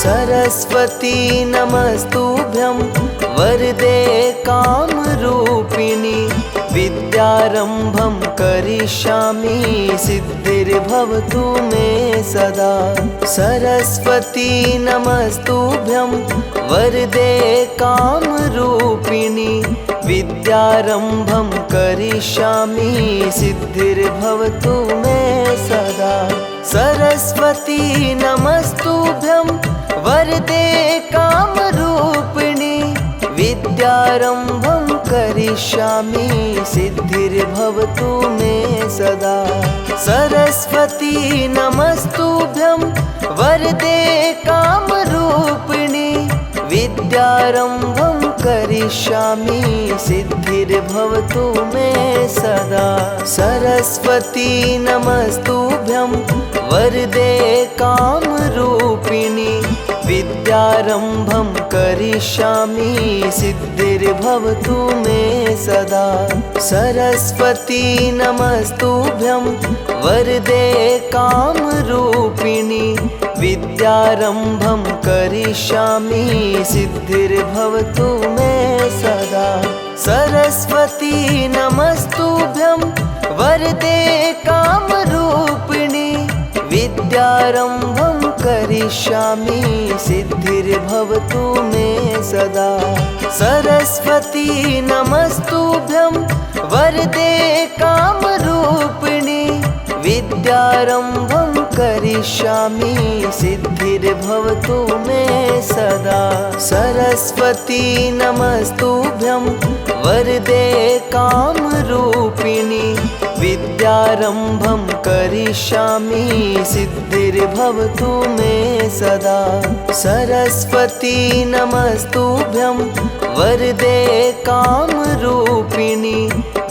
सरस्वती नमस्तुभ्यं वरदे कामरूपिणी विद्यारम्भं करिष्यामि सिद्धिर्भवतु मे सदा। सरस्वती नमस्तुभ्यं वरदे कामरूपिणी विद्यारम्भं करिष्यामि सिद्धिर्भवतु मे सदा। सरस्वती नमस्तुभ्यं वरदे कामरूपिणी विद्यारम्भं करिष्यामि सिद्धिर्भवतु मे सदा। सरस्वती नमस्तुभ्यं वरदे कामरूपिणी विद्यारम्भं करिष्यामि सिद्धिर्भवतु मे सदा। सरस्वती नमस्तुभ्यं वरदे कामरूपिणी विद्यारम्भं करिष्यामि सिद्धिर्भवतु मे सदा। सरस्वती नमस्तुभ्यं वरदे कामरूपिणी विद्यारम्भं करिष्यामि सिद्धिर्भवतु मे सदा। सरस्वती नमस्तुभ्यं वरदे कामरूपिणी विद्यारम्भं करिष्यामि सिद्धिर्भवतु मे सदा। सरस्वती नमस्तुभ्यं वरदे कामरूपिणी विद्यारम्भं करिष्यामि सिद्धिर्भवतु मे सदा। सरस्वती नमस्तुभ्यं वरदे कामरूपिणी विद्यारम्भं करिष्यामि सिद्धिर्भवतु मे सदा। सरस्वती नमस्तुभ्यं वरदे कामरूपिणी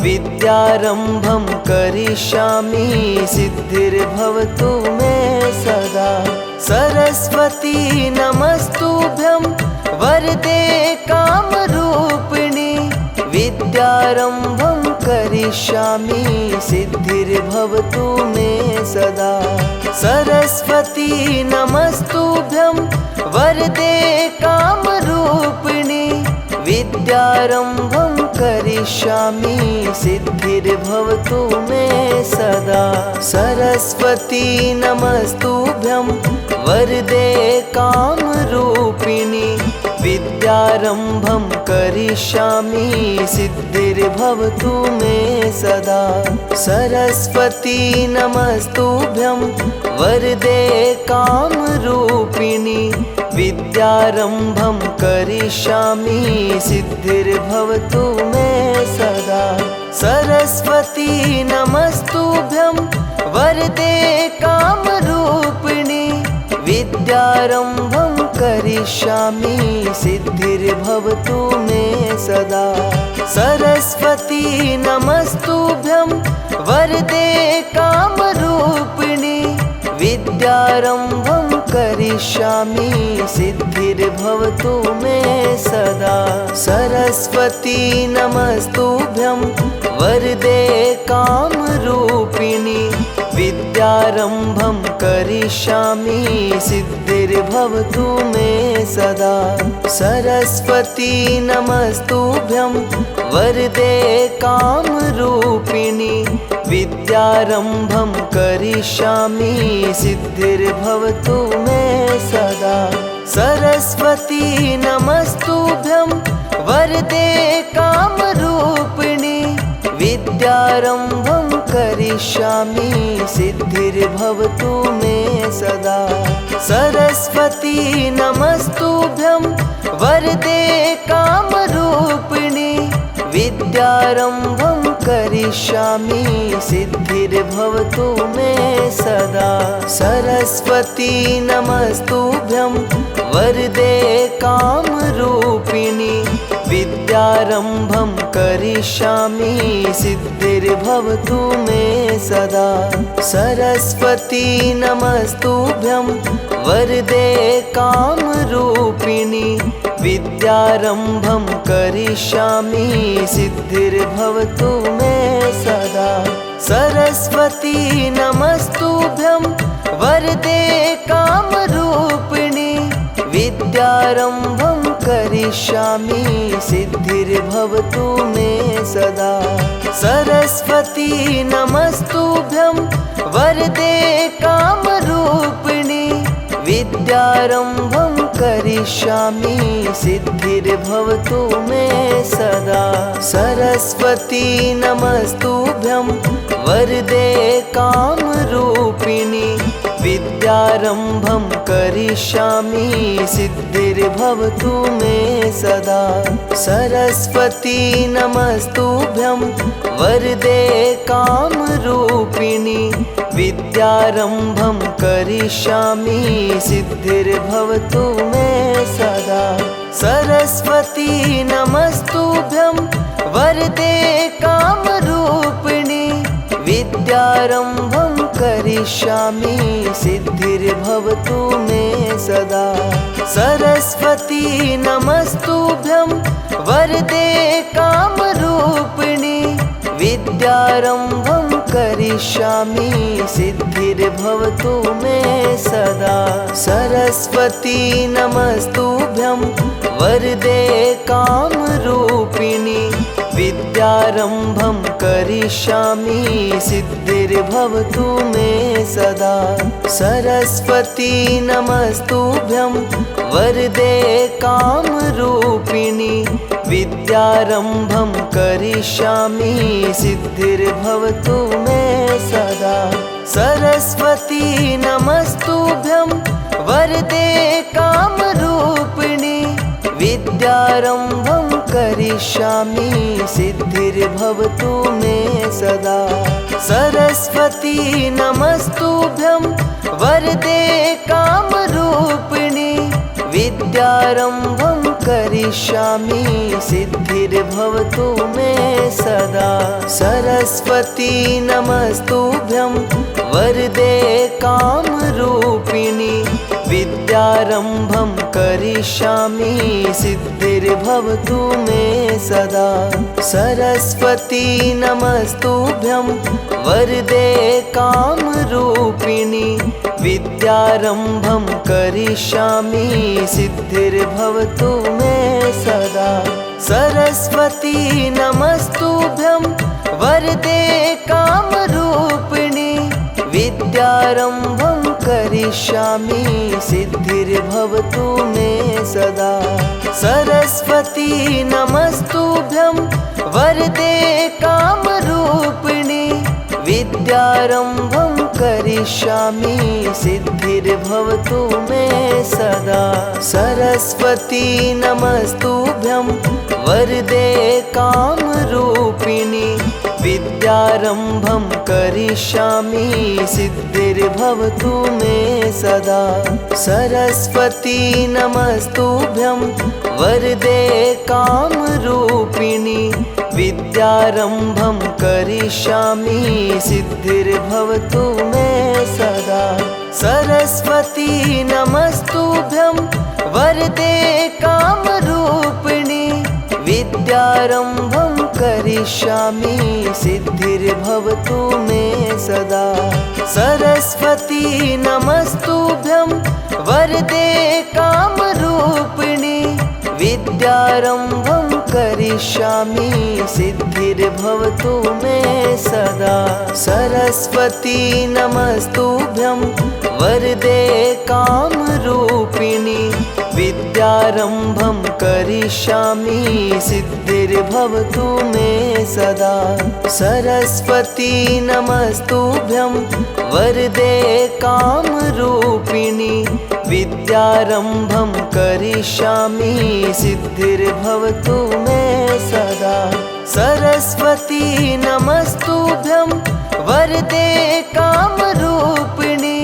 विद्यारम्भं करिष्यामि सिद्धिर्भवतु मे सदा। सरस्वती नमस्तुभ्यं वरदे कामरूपिणी विद्यारम्भं करिष्यामि सिद्धिर्भवतु मे सदा। सरस्वती नमस्तुभ्यं वरदे कामरूपिणी विद्यारम्भं करिष्यामि सिद्धिर्भवतु मे सदा। सरस्वती नमस्तुभ्यं वरदे कामरूपिणी विद्यारम्भं करिष्यामि सिद्धिर्भवतु मे सदा। सरस्वती नमस्तुभ्यं वरदे कामरूपिणी विद्यारम्भं करिष्यामि सिद्धिर्भवतु मे सदा। सरस्वती नमस्तुभ्यं वरदे कामरूपिणी विद्यारम्भं करिष्यामि सिद्धिर्भवतु मे सदा। सरस्वती नमस्तुभ्यं वरदे कामरूपिणी विद्यारम्भं करिष्यामि सिद्धिर्भवतु मे सदा। सरस्वती नमस्तुभ्यं वरदे कामरूपिणी विद्यारम्भं करिष्यामि सिद्धिर्भवतु मे सदा। सरस्वती नमस्तुभ्यं वरदे कामरूपिणी विद्यारम्भं करिष्यामि सिद्धिर्भवतु मे सदा। सरस्वती नमस्तुभ्यं वरदे कामरूपिणी विद्यारम्भं करिष्यामि सिद्धिर्भवतु मे सदा। सरस्वती नमस्तुभ्यं वरदे कामरूपिणी विद्यारम्भं करिष्यामि सिद्धिर्भवतु मे सदा। सरस्वती नमस्तुभ्यं वरदे कामरूपिणी विद्यारम्भं करिष्यामि सिद्धिर्भवतु मे सदा। सरस्वती नमस्तुभ्यं वरदे कामरूपिणी विद्यारम्भं करिष्यामि सिद्धिर्भवतु मे सदा। सरस्वती नमस्तुभ्यं वरदे कामरूपिणी विद्यारम्भं करिष्यामि सिद्धिर्भवतु मे सदा। सरस्वती नमस्तुभ्यं वरदे कामरूपिणि विद्यारम्भं करिष्यामि सिद्धिर्भवतु मे सदा। सरस्वती नमस्तुभ्यं वरदे कामरूपिणि विद्यारम्भं करिष्यामि सिद्धिर्भवतु मे सदा। सरस्वती नमस्तुभ्यं वरदे कामरूपिणि विद्यारम्भं करिष्यामि सिद्धिर्भवतु मे सदा। सरस्वती नमस्तुभ्यं वरदे कामरूपिणि विद्यारम्भं करिष्यामि सिद्धिर्भवतु मे सदा। सरस्वती नमस्तुभ्यं वरदे कामरूपिणि विद्यारम्भं करिष्यामि सिद्धिर्भवतु मे सदा। सरस्वती नमस्तुभ्यं वरदे कामरूपिणि विद्यारम्भं करिष्यामि सिद्धिर्भवतु मे सदा। सरस्वती नमस्तुभ्यं वरदे कामरूपिणि विद्यारम्भं करिष्यामि सिद्धिर्भवतु मे सदा। सरस्वती नमस्तुभ्यं वरदे कामरूपिणि विद्यारम्भं करिष्यामि सिद्धिर्भवतु मे सदा। सरस्वती नमस्तुभ्यं वरदे कामरूपिणि विद्यारम्भं करिष्यामि सिद्धिर्भवतु मे सदा। सरस्वती नमस्तुभ्यं वरदे कामरूपिणि विद्यारम्भं करिष्यामि सिद्धिर्भवतु मे सदा। सरस्वती नमस्तुभ्यं वरदे कामरूपिणि विद्यारम्भं करिष्यामि सिद्धिर्भवतु मे सदा। सरस्वती नमस्तुभ्यं वरदे कामरूपिणि विद्यारम्भं करिष्यामि सिद्धिर्भवतु मे सदा। सरस्वती नमस्तुभ्यं वरदे कामरूपिणि विद्यारम्भं करिष्यामि सिद्धिर्भवतु मे सदा। सरस्वती नमस्तुभ्यं वरदे कामरूपिणि विद्यारम्भं करिष्यामि सिद्धिर्भवतु मे सदा। सरस्वती नमस्तुभ्यं वरदे कामरूपिणि विद्यारम्भं करिष्यामि सिद्धिर्भवतु मे सदा। सरस्वती नमस्तुभ्यं वरदे कामरूपिणि विद्यारम्भं करिष्यामि सिद्धिर्भवतु मे सदा। सरस्वती नमस्तुभ्यं वरदे कामरूपिणि विद्यारम्भं करिष्यामि सिद्धिर्भवतु मे सदा। सरस्वती नमस्तुभ्यं वरदे कामरूपिणि विद्यारम्भं करिष्यामि सिद्धिर्भवतु मे सदा। सरस्वती नमस्तुभ्यं वरदे कामरूपिणि विद्यारम्भं करिष्यामि सिद्धिर्भवतु मे सदा। सरस्वती नमस्तुभ्यं वरदे कामरूपिणि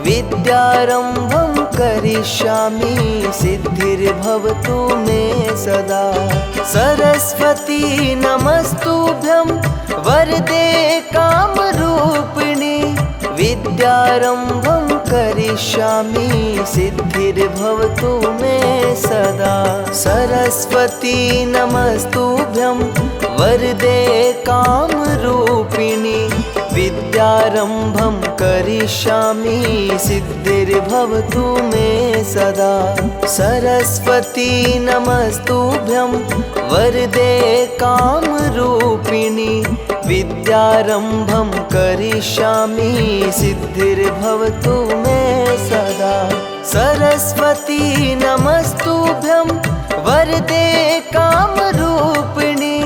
विद्यारम्भं करिष्यामि सिद्धिर्भवतु मे सदा। सरस्वती नमस्तुभ्यं वरदे कामरूपिणि विद्यारम्भं करिष्यामि सिद्धिर्भवतु मे सदा। सरस्वती नमस्तुभ्यं वरदे कामरूपिणि विद्यारम्भं विद्यारम्भं करिष्यामि सिद्धिर्भवतु मे सदा। सरस्वती नमस्तुभ्यं वरदे कामरूपिणि विद्यारम्भं करिष्यामि सिद्धिर्भवतु मे सदा। सरस्वती नमस्तुभ्यं वरदे कामरूपिणि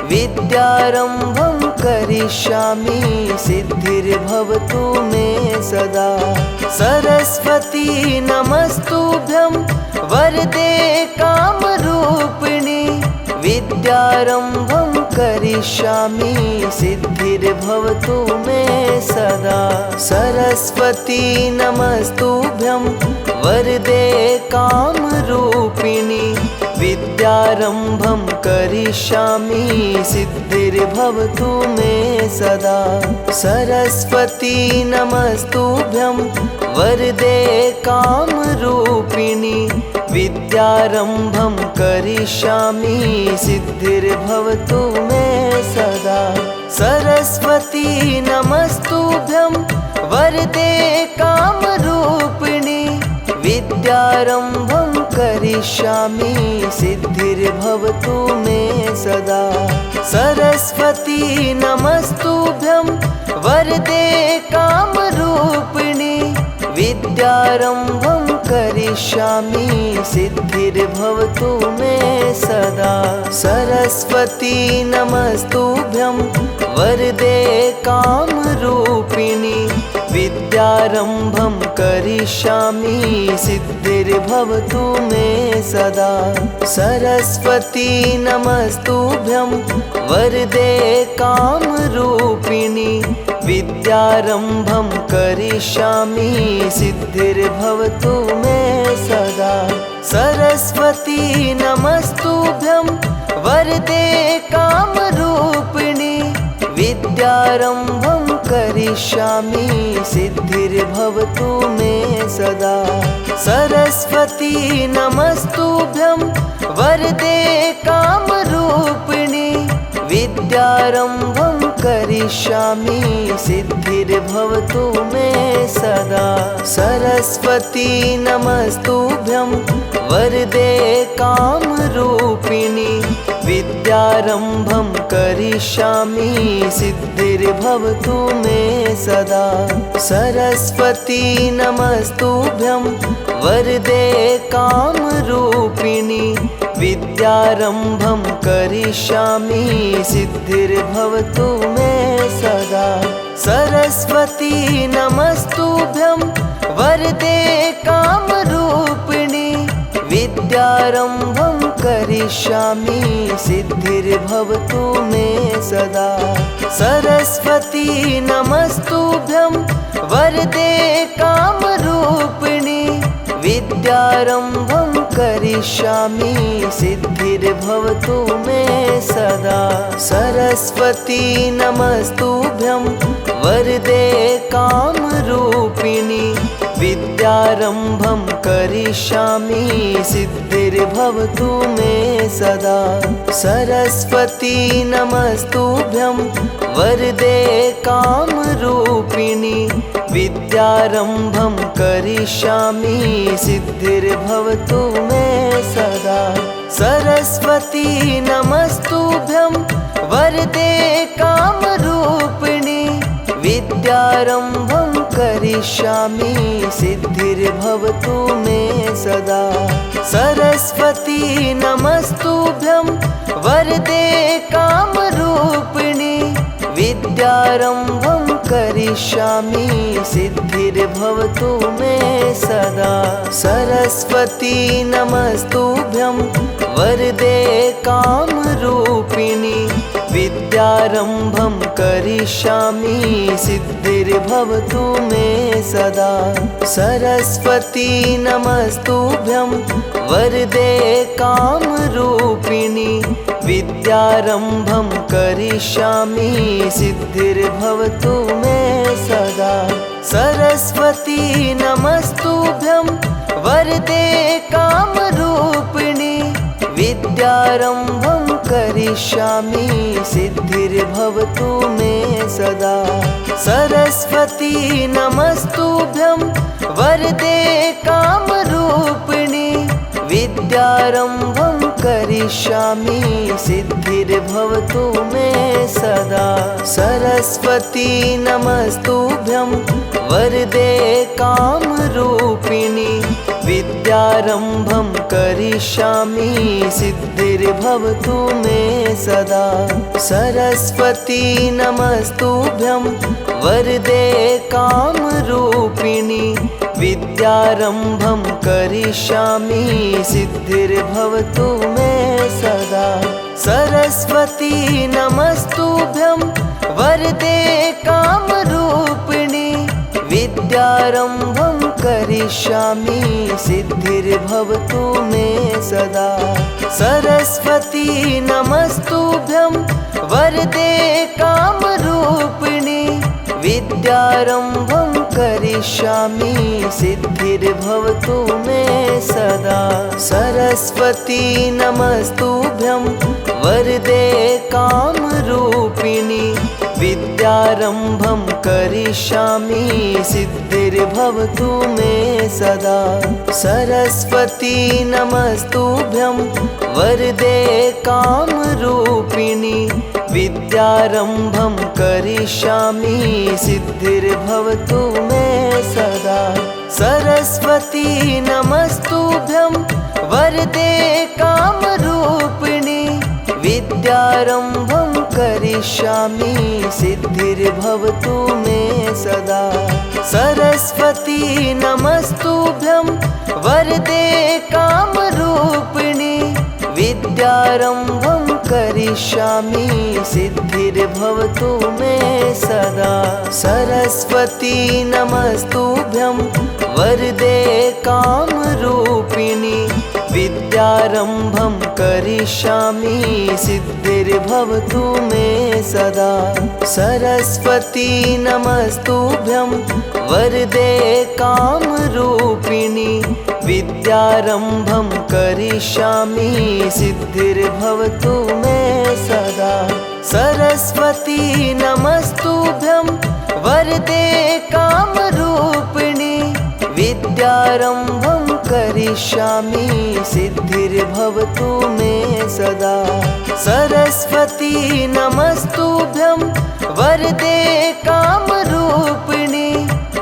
विद्यारम्भं करिष्यामि सिद्धिर्भवतु मे सदा। सरस्वती नमस्तुभ्यं वरदे कामरूपिणि विद्यारम्भं करिष्यामि सिद्धिर्भवतु मे सदा। सरस्वती नमस्तुभ्यं वरदे कामरूपिणि विद्यारम्भं करिष्यामि सिद्धिर्भवतु मे सदा। सरस्वती नमस्तुभ्यं वरदे कामरूपिणि विद्यारम्भं करिष्यामि सिद्धिर्भवतु मे सदा। सरस्वती नमस्तुभ्यं वरदे कामरूपिणि विद्यारम्भं करिष्यामि सिद्धिर्भवतु मे सदा। सरस्वती नमस्तुभ्यं वरदे कामरूपिणि विद्यारम्भं करिष्यामि सिद्धिर्भवतु मे सदा। सरस्वती नमस्तुभ्यं वरदे कामरूपिणि विद्यारम्भं करिष्यामि सिद्धिर्भवतु मे सदा। सरस्वती नमस्तुभ्यं वरदे कामरूपिणि विद्यारम्भं करिष्यामि सिद्धिर्भवतु मे सदा। सरस्वती नमस्तुभ्यं वरदे कामरूपिणि विद्यारम्भं करिष्यामि सिद्धिर्भवतु मे सदा। सरस्वती नमस्तुभ्यं वरदे कामरूपिणि विद्यारम्भं करिष्यामि सिद्धिर्भवतु मे सदा। सरस्वती नमस्तुभ्यं वरदे कामरूपिणि विद्यारम्भं करिष्यामि सिद्धिर्भवतु मे सदा। सरस्वती नमस्तुभ्यं वरदे कामरूपिणि विद्यारम्भं करिष्यामि सिद्धिर्भवतु मे सदा। सरस्वती नमस्तुभ्यं वरदे कामरूपिणि विद्यारम्भं करिष्यामि सिद्धिर्भवतु मे सदा। सरस्वती नमस्तुभ्यं वरदे कामरूपिणि विद्यारम्भं करिष्यामि सिद्धिर्भवतु मे सदा। सरस्वती नमस्तुभ्यं वरदे कामरूपिणि विद्यारम्भं करिष्यामि सिद्धिर्भवतु मे सदा। सरस्वती नमस्तुभ्यं वरदे कामरूपिणि विद्यारम्भं करिष्यामि सिद्धिर्भवतु मे सदा। सरस्वती नमस्तुभ्यं वरदे कामरूपिणि विद्यारम्भं करिष्यामि सिद्धिर्भवतु मे सदा। सरस्वती नमस्तुभ्यं वरदे कामरूपिणि विद्यारम्भं करिष्यामि सिद्धिर्भवतु मे सदा। सरस्वती नमस्तुभ्यं वरदे कामरूपिणि विद्यारम्भं करिष्यामि सिद्धिर्भवतु मे सदा। सरस्वती नमस्तुभ्यं वरदे कामरूपिणि विद्यारम्भं करिष्यामि सिद्धिर्भवतु मे सदा। सरस्वती नमस्तुभ्यं वरदे कामरूपिणि विद्यारम्भं करिष्यामि सिद्धिर्भवतु मे सदा। सरस्वती नमस्तुभ्यं वरदे कामरूपिणि विद्यारम्भं करिष्यामि सिद्धिर्भवतु मे सदा। सरस्वती नमस्तुभ्यं वरदे कामरूपिणि विद्यारम्भं करिष्यामि सिद्धिर्भवतु मे सदा। सरस्वती नमस्तुभ्यं वरदे कामरूपिणि विद्यारम्भं करिष्यामि सिद्धिर्भवतु मे सदा। सरस्वती नमस्तुभ्यं वरदे कामरूपिणि विद्यारम्भं करिष्यामि सिद्धिर्भवतु मे सदा। सरस्वती नमस्तुभ्यं वरदे कामरूपिणि विद्यारम्भं करिष्यामि सिद्धिर्भवतु मे सदा। सरस्वती नमस्तुभ्यं वरदे कामरूपिणि विद्यारम्भं करिष्यामि सिद्धिर्भवतु मे सदा। सरस्वती नमस्तुभ्यं वरदे कामरूपिणि विद्यारम्भं करिष्यामि सिद्धिर्भवतु मे सदा। सरस्वती नमस्तुभ्यं वरदे कामरूपिणि विद्यारम्भं करिष्यामि सिद्धिर्भवतु मे सदा। सरस्वती नमस्तुभ्यं वरदे कामरूपिणि विद्यारम्भं करिष्यामि सिद्धिर्भवतु मे सदा। सरस्वती नमस्तुभ्यं वरदे कामरूपिणि विद्यारम्भं करिष्यामि सिद्धिर्भवतु मे सदा। सरस्वती नमस्तुभ्यं वरदे कामरूपिणि विद्यारम्भं करिष्यामि सिद्धिर्भवतु मे सदा। सरस्वती नमस्तुभ्यं वरदे कामरूपिणि विद्यारम्भं करिष्यामि सिद्धिर्भवतु मे सदा। सरस्वती नमस्तुभ्यं वरदे कामरूपिणि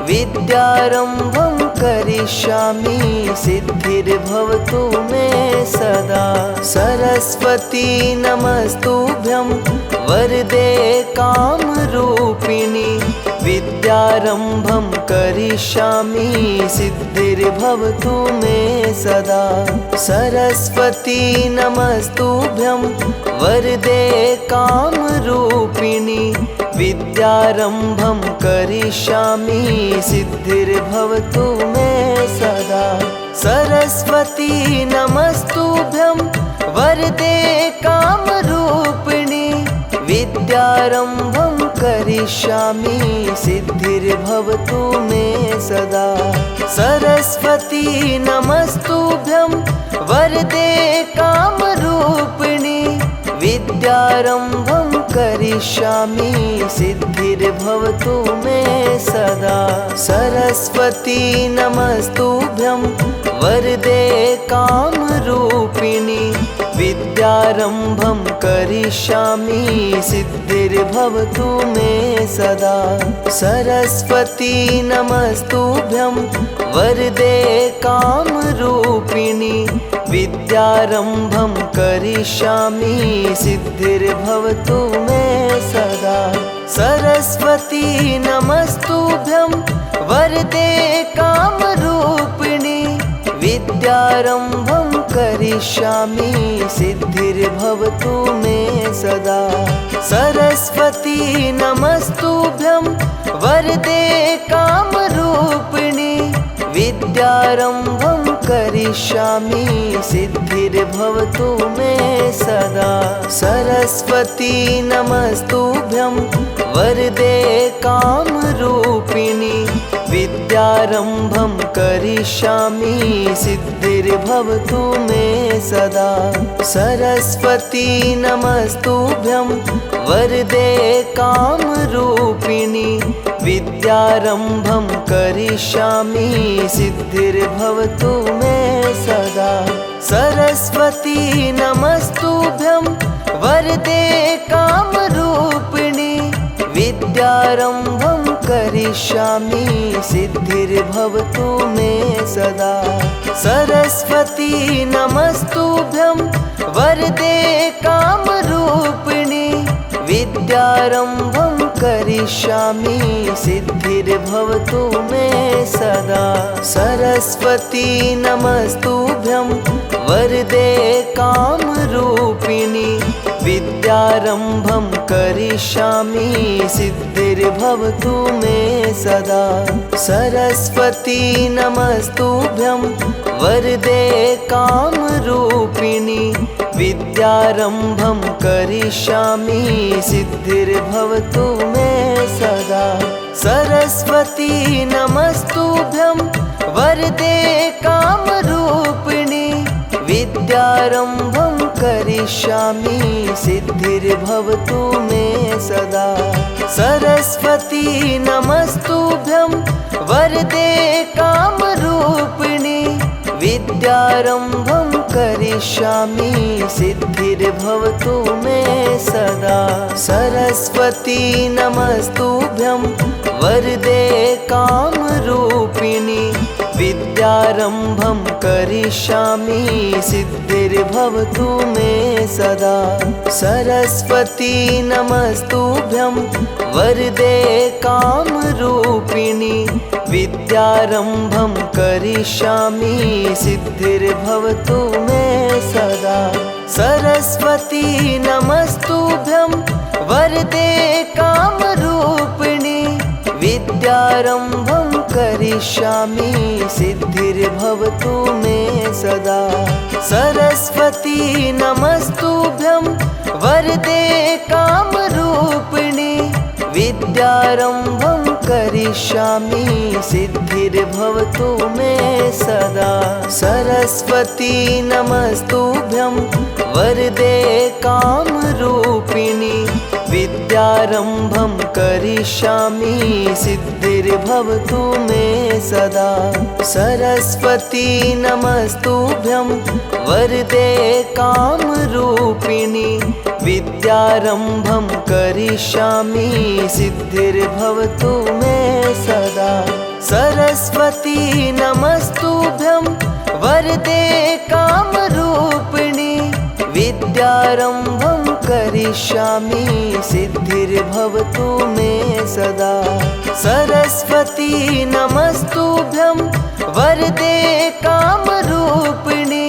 विद्यारम्भं करिष्यामि सिद्धिर्भवतु मे सदा। सरस्वती नमस्तुभ्यं वरदे कामरूपिणि विद्यारम्भं करिष्यामि सिद्धिर्भवतु मे सदा। सरस्वती नमस्तुभ्यं वरदे कामरूपिणि विद्यारम्भं करिष्यामि सिद्धिर्भवतु मे सदा। सरस्वती नमस्तुभ्यं वरदे कामरूपिणि विद्यारम्भं करिष्यामि सिद्धिर्भवतु मे सदा। सरस्वती नमस्तुभ्यं वरदे कामरूपिणि विद्यारम्भं करिष्यामि सिद्धिर्भवतु मे सदा। सरस्वती नमस्तुभ्यं वरदे कामरूपिणि विद्यारम्भं करिष्यामि सिद्धिर्भवतु मे सदा। सरस्वती नमस्तुभ्यं वरदे कामरूपिणि विद्यारम्भं करिष्यामि सिद्धिर्भवतु मे सदा। सरस्वती नमस्तुभ्यं वरदे कामरूपिणि विद्यारम्भं करिष्यामि सिद्धिर्भवतु मे सदा। सरस्वती नमस्तुभ्यं वरदे कामरूपिणि विद्यारम्भं करिष्यामि सिद्धिर्भवतु मे सदा। सरस्वती नमस्तुभ्यं वरदे कामरूपिणि विद्यारम्भं करिष्यामि सिद्धिर्भवतु मे सदा। सरस्वती नमस्तुभ्यं वरदे कामरूपिणी, विद्यारम्भं करिष्यामि सिद्धिर्भवतु मे सदा। सरस्वती नमस्तुभ्यं वरदे कामरूपिणी, विद्यारम्भं करिष्यामि सिद्धिर्भवतु मे सदा। सरस्वती नमस्तुभ्यं वरदे कामरूपिणी, विद्यारम्भं करिष्यामि सिद्धिर्भवतु मे सदा। सरस्वती नमस्तुभ्यं वरदे कामरूपिणी, विद्यारम्भं करिष्यामि सिद्धिर्भवतु मे सदा। सरस्वती नमस्तुभ्यं वरदे कामरूपिणी, विद्यारम्भं करिष्यामि सिद्धिर्भवतु मे सदा। सरस्वती नमस्तुभ्यं वरदे कामरूपिणी, विद्यारम्भं करिष्यामि सिद्धिर्भवतु मे सदा। सरस्वती नमस्तुभ्यं वरदे कामरूपिणी, विद्यारम्भं करिष्यामि सिद्धिर्भवतु मे सदा। सरस्वती नमस्तुभ्यं वरदे कामरूपिणी, विद्यारम्भं करिष्यामि सिद्धिर्भवतु मे सदा। सरस्वती नमस्तुभ्यं वरदे कामरूपिणी, विद्यारम्भं करिष्यामि सिद्धिर्भवतु मे सदा। सरस्वती नमस्तुभ्यं वरदे कामरूपिणी, विद्यारम्भं करिष्यामि सिद्धिर्भवतु मे सदा। सरस्वती नमस्तुभ्यं वरदे कामरूपिणी, विद्यारम्भं करिष्यामि सिद्धिर्भवतु मे सदा। सरस्वती नमस्तुभ्यं वरदे कामरूपिणी, विद्यारम्भं करिष्यामि सिद्धिर्भवतु मे सदा। सरस्वती नमस्तुभ्यं वरदे कामरूपिणी, विद्यारम्भं करिष्यामि सिद्धिर्भवतु मे सदा। सरस्वती नमस्तुभ्यं वरदे कामरूपिणी, विद्यारम्भं करिष्यामि सिद्धिर्भवतु मे सदा। सरस्वती नमस्तुभ्यं वरदे कामरूपिणी,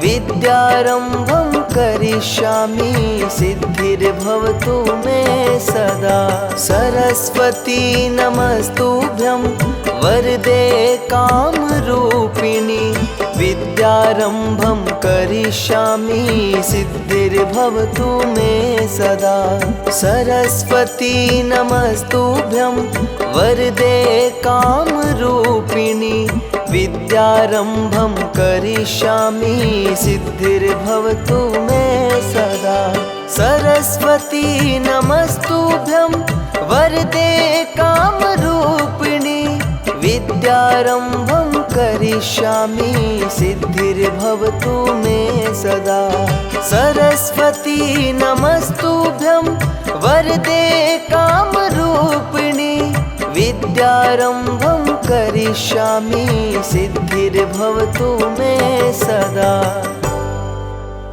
विद्यारम्भं करिष्यामि सिद्धिर्भवतु मे सदा। सरस्वती नमस्तुभ्यं वरदे कामरूपिणी, विद्यारम्भं करिष्यामि सिद्धिर्भवतु मे सदा। सरस्वती नमस्तुभ्यं वरदे कामरूपिणी, विद्यारम्भं करिष्यामि सिद्धिर्भवतु मे सदा। सरस्वती नमस्तुभ्यं वरदे कामरूपिणी, विद्यारम्भं करिष्यामि सिद्धिर्भवतु मे सदा। सरस्वती नमस्तुभ्यं वरदे कामरूपिणी, विद्यारम्भं करिष्यामि सिद्धिर्भवतु मे सदा।